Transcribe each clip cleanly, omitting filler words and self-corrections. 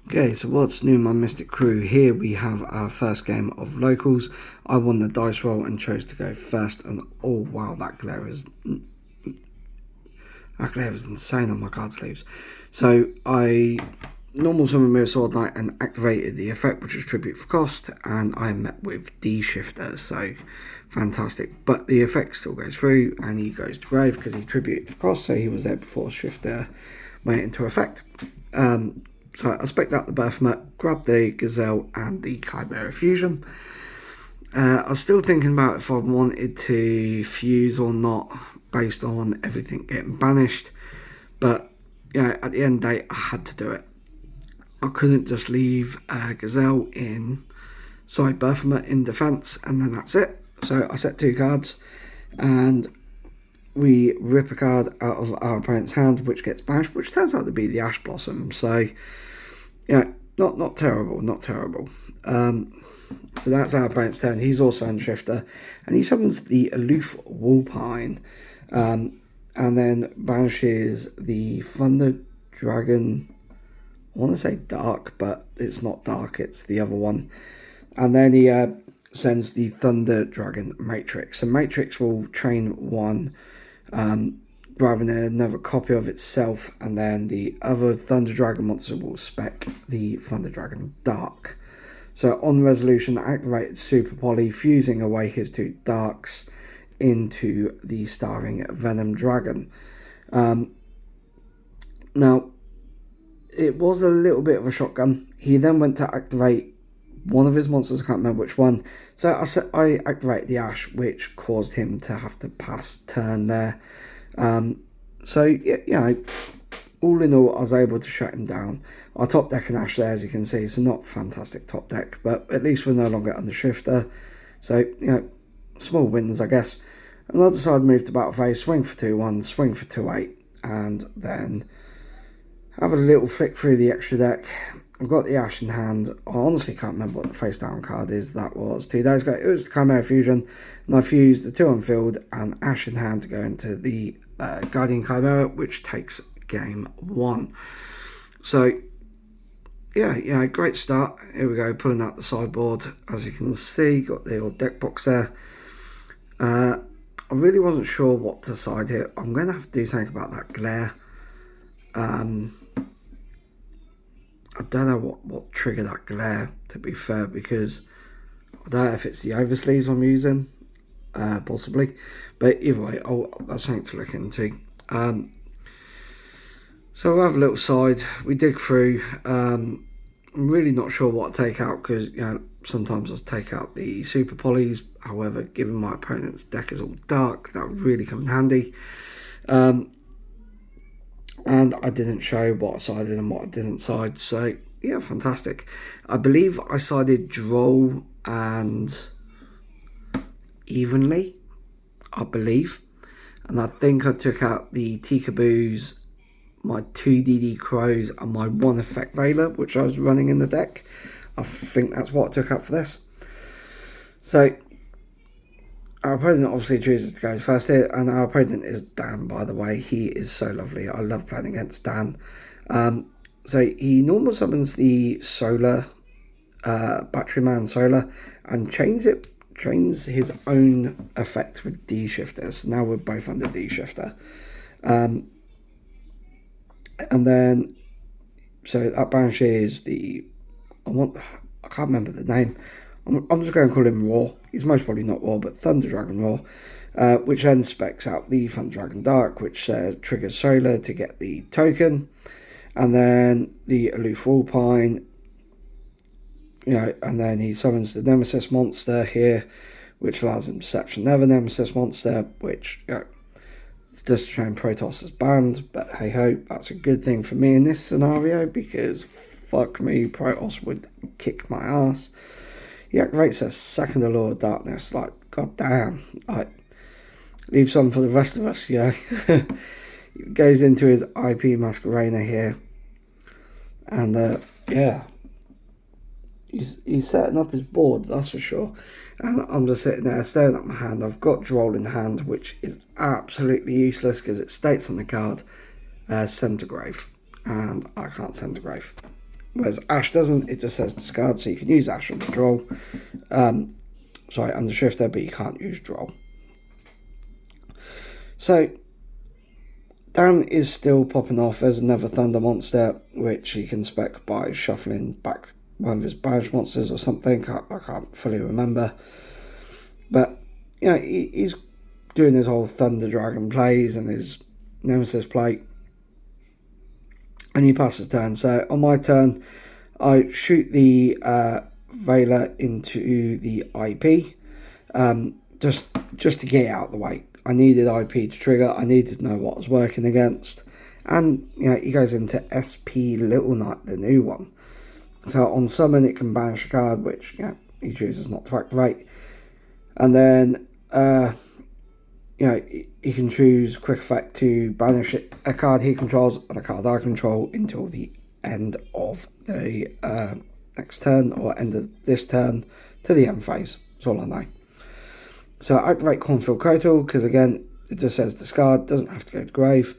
Okay, so what's new, my Mystic crew? Here we have our first game of locals. I won the dice roll and chose to go first, and oh wow, that glare is insane on my card sleeves. So I normal summon Mirror Sword Knight and activated the effect, which is tribute for cost, and I met with D Shifter, so fantastic. But the effect still goes through, and he goes to grave because he tributed for cost, so he was there before Shifter went into effect. So I spec'd out the Baphomet, grabbed the Gazelle and the Chimera Fusion. I was still thinking about if I wanted to fuse or not based on everything getting banished. But yeah, at the end of the day, I had to do it. I couldn't just leave Gazelle in, Baphomet in defense and then that's it. So I set 2 cards and we rip a card out of our opponent's hand which gets banished, which turns out to be the Ash Blossom. So yeah, not terrible, not terrible. So that's our opponent's turn. He's also on Shifter, and he summons the Aloof Wolpine, and then banishes the Thunder Dragon. I want to say Dark, but it's not Dark, it's the other one. And then he sends the Thunder Dragon Matrix. So Matrix will train 1, grabbing another copy of itself, and then the other Thunder Dragon monster will spec the Thunder Dragon Dark. So on resolution, activated Super Poly, fusing away his 2 Darks into the Starving Venom Dragon. Now, it was a little bit of a shotgun. He then went to activate one of his monsters, I can't remember which one. So I activated the Ash, which caused him to have to pass turn there. So yeah, all in all, I was able to shut him down. Our top deck and Ash there, as you can see, so not fantastic top deck, but at least we're no longer under Shifter. So, small wins, I guess. Another side moved to battle phase, swing for 2-1, swing for 2-8, and then have a little flick through the extra deck. I've got the Ash in hand. I honestly can't remember what the face down card is. That was 2 days ago. It was the Chimera Fusion, and I fused the 2 on field and Ash in hand to go into the Guardian Chimera, which takes game 1. So yeah, great start. Here we go, pulling out the sideboard. As you can see, got the old deck box there. I really wasn't sure what to side here. I'm going to have to do something about that glare. I don't know what triggered that glare, to be fair, because I don't know if it's the oversleeves I'm using, possibly. But either way, that's something to look into. So we'll have a little side. We dig through. I'm really not sure what to take out because sometimes I'll take out the super polys. However, given my opponent's deck is all dark, that would really come in handy. And I didn't show what I sided and what I didn't side. So yeah, fantastic. I believe I sided Droll and Evenly, I believe. And I think I took out the Tikaboos, my 2 DD Crows, and my 1 Effect Veiler, which I was running in the deck. I think that's what I took out for this. So our opponent obviously chooses to go first here, and our opponent is Dan, by the way. He is so lovely. I love playing against Dan. So he normal summons the Solar, Batteryman Solar, and trains his own effect with D Shifter. So now we're both under D Shifter. And then, so that banishes the, I can't remember the name. I'm just going to call him Raw. He's most probably not Raw, but Thunder Dragon Raw, which then specs out the Thunder Dragon Dark, which triggers Solar to get the token, and then the Aloof Wolpine, and then he summons the Nemesis monster here, which allows him to search another Nemesis monster, which it's just showing Protoss is banned, but hey ho, that's a good thing for me in this scenario because fuck me, Protoss would kick my ass. He activates a second Allure of Darkness, like, god damn, like, leave some for the rest of us, He goes into his IP Masquerena here, and yeah, he's setting up his board, that's for sure. And I'm just sitting there staring at my hand. I've got Droll in hand, which is absolutely useless because it states on the card Centigrave, and I can't Centigrave. whereas Ash doesn't. It just says discard, so you can use Ash on the draw. Under Shifter, but you can't use draw. So Dan is still popping off. There's another Thunder monster, which he can spec by shuffling back one of his banished monsters or something. I can't fully remember. But, he's doing his whole Thunder Dragon plays and his Nemesis play. And he passes turn. So on my turn, I shoot the Veiler into the IP. Just to get it out of the way. I needed IP to trigger. I needed to know what I was working against. And, he goes into SP Little Knight, the new one. So on summon, it can banish a card, which, he chooses not to activate. And then, he can choose quick effect to banish a card he controls and a card I control until the end of the next turn, or end of this turn to the end phase. That's all I know. So I activate Cornfield Kotal, because again, it just says discard, doesn't have to go to grave.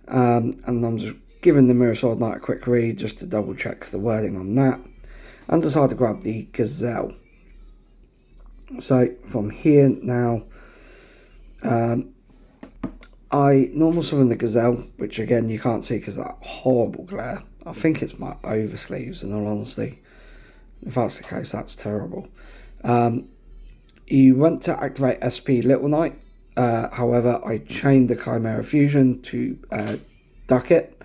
And I'm just giving the Mirror Sword Knight a quick read just to double check the wording on that. And decide to grab the Gazelle. So from here now, I normal summon the Gazelle, which again you can't see because of that horrible glare. I think it's my oversleeves, in all honesty. If that's the case, that's terrible. You went to activate SP Little Knight. However, I chained the Chimera Fusion to duck it,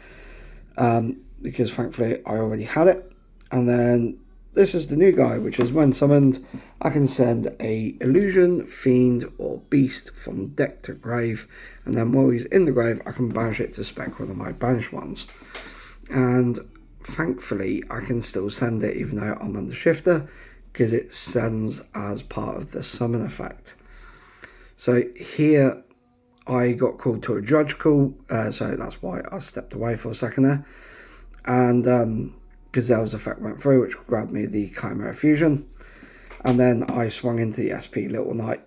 because thankfully I already had it. And then this is the new guy, which is when summoned, I can send a Illusion, Fiend, or Beast from deck to grave, and then while he's in the grave, I can banish it to spec one of my banished ones. And thankfully, I can still send it even though I'm under Shifter, because it sends as part of the summon effect. So here, I got called to a Judge call, so that's why I stepped away for a second there. And Gazelle's effect went through, which grabbed me the Chimera Fusion. And then I swung into the SP Little Knight,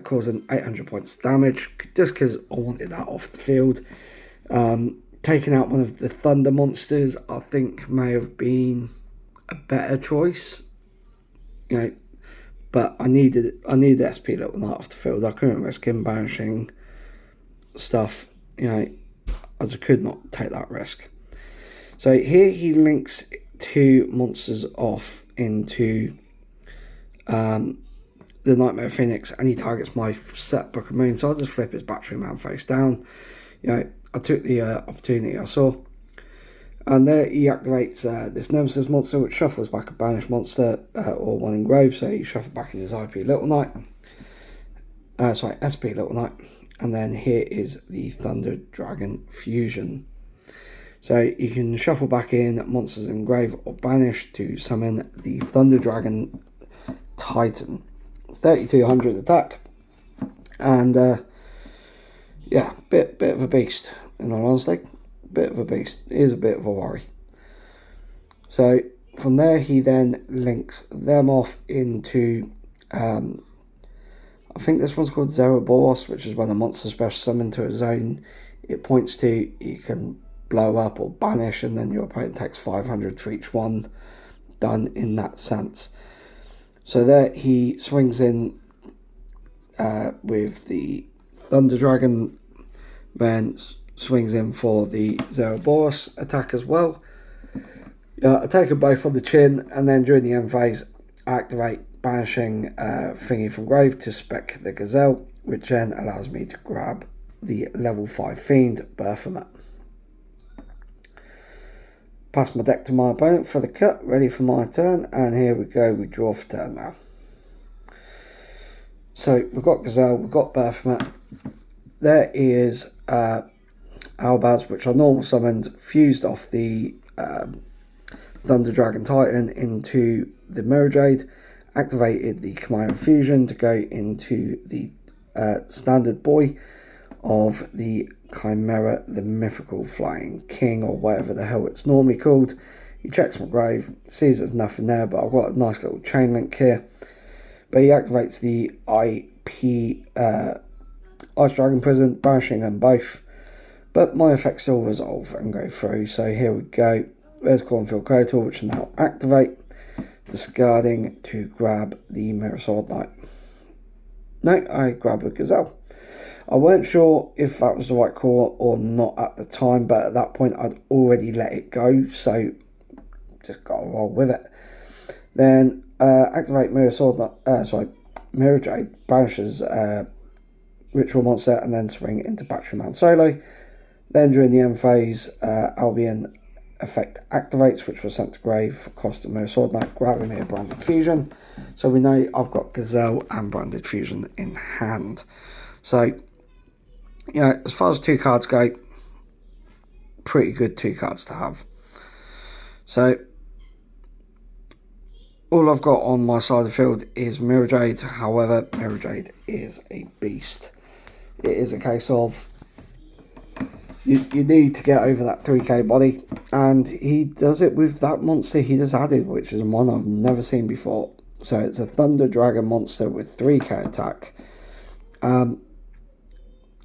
causing 800 points of damage, just because I wanted that off the field. Taking out one of the Thunder monsters, I think may have been a better choice. But I needed SP Little Knight off the field. I couldn't risk him banishing stuff. I just could not take that risk. So here he links two monsters off into the Nightmare Phoenix, and he targets my set Book of Moon. So I'll just flip his Battery Man face down. I took the opportunity I saw. And there he activates this Nemesis monster, which shuffles back a banished monster or one in grave. So he shuffles back in his IP Little Knight. SP Little Knight. And then here is the Thunder Dragon Fusion. So you can shuffle back in monsters in grave or banish to summon the Thunder Dragon Titan. 3200 attack. And bit of a beast, in all honesty. Bit of a beast. It is a bit of a worry. So from there he then links them off into I think this one's called Zeraboros, which is when a monster special summoned to a zone it points to, you can blow up or banish, and then your opponent takes 500 for each one. Done in that sense. So there he swings in with the Thunder Dragon, then swings in for the Zeraboros attack as well. I take them both on the chin, and then during the end phase, I activate banishing thingy from grave to spec the Gazelle, which then allows me to grab the level 5 Fiend, Baphomet. Pass my deck to my opponent for the cut, ready for my turn, and here we go, we draw for turn now. So we've got Gazelle, we've got Baphomet. There is Albaz, which I normal summoned, fused off the Thunder Dragon Titan into the Mirror Jade, activated the Chimera Fusion to go into the standard boy of the Chimera, the Mythical Flying King, or whatever the hell it's normally called. He checks my grave, sees there's nothing there, but I've got a nice little chain link here. But he activates the IP Ice Dragon Prison, banishing them both. But my effects still resolve and go through, so here we go. There's Cornfield Kotal, which will now activate, discarding to grab the Mirror Sword Knight. No, I grab a Gazelle. I weren't sure if that was the right call or not at the time, but at that point I'd already let it go, so just got to roll with it. Then activate Mirror Sword Knight, Mirror Jade, banishes Ritual Monster, and then swing into Battery Man solo. Then during the end phase, Albion effect activates, which was sent to grave for cost of Mirror Sword Knight, grabbing me a Branded Fusion. So we know I've got Gazelle and Branded Fusion in hand. So, you know, as far as 2 cards go, pretty good 2 cards to have. So, all I've got on my side of the field is Mirror Jade. However, Mirror Jade is a beast. It is a case of you need to get over that 3k body, and he does it with that monster he just added, which is one I've never seen before. So it's a Thunder Dragon monster with 3k attack, and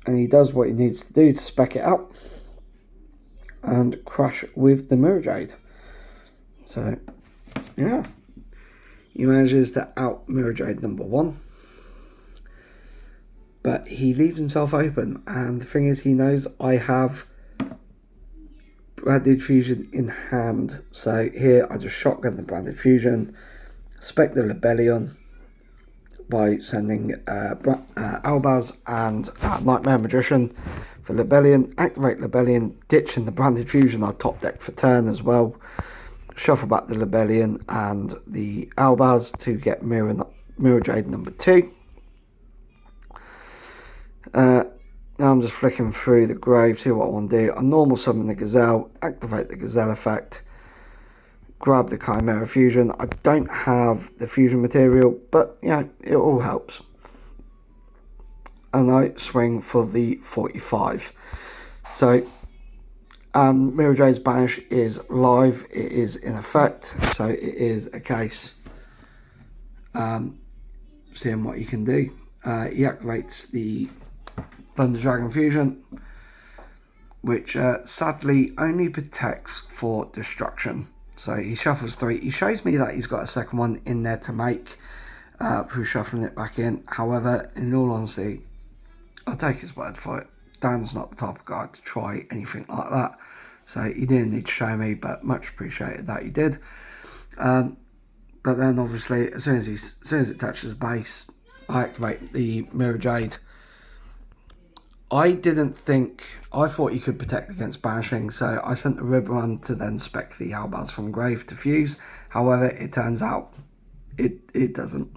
he does what he needs to do to spec it out and crash with the Mirror Jade. So yeah, he manages to out Mirror Jade number 1, but he leaves himself open, and the thing is, he knows I have Branded Fusion in hand. So here I just shotgun the Branded Fusion, spec the Libellion by sending Albaz and Nightmare Magician for Libellion, activate Libellion, ditching the Branded Fusion I top deck for turn as well, shuffle back the Libellion and the Albaz to get Mirror Jade number 2. Now I'm just flicking through the grave, see what I want to do. I normal summon the Gazelle, activate the Gazelle effect, grab the Chimera Fusion. I don't have the fusion material, but yeah, it all helps. And I swing for the 45. So Mirror Jade's Banish is live, it is in effect, so it is a case seeing what you can do. He activates the Thunder Dragon Fusion, which sadly only protects for destruction. So he shuffles 3. He shows me that he's got a second one in there to make through shuffling it back in. However, in all honesty, I'll take his word for it. Dan's not the type of guy to try anything like that. So he didn't need to show me, but much appreciated that he did. But then obviously, as soon as it touches base, I activate the Mirror Jade. I thought you could protect against banishing, so I sent the Rib Run to then spec the Albaz from grave to fuse. However, it turns out it doesn't.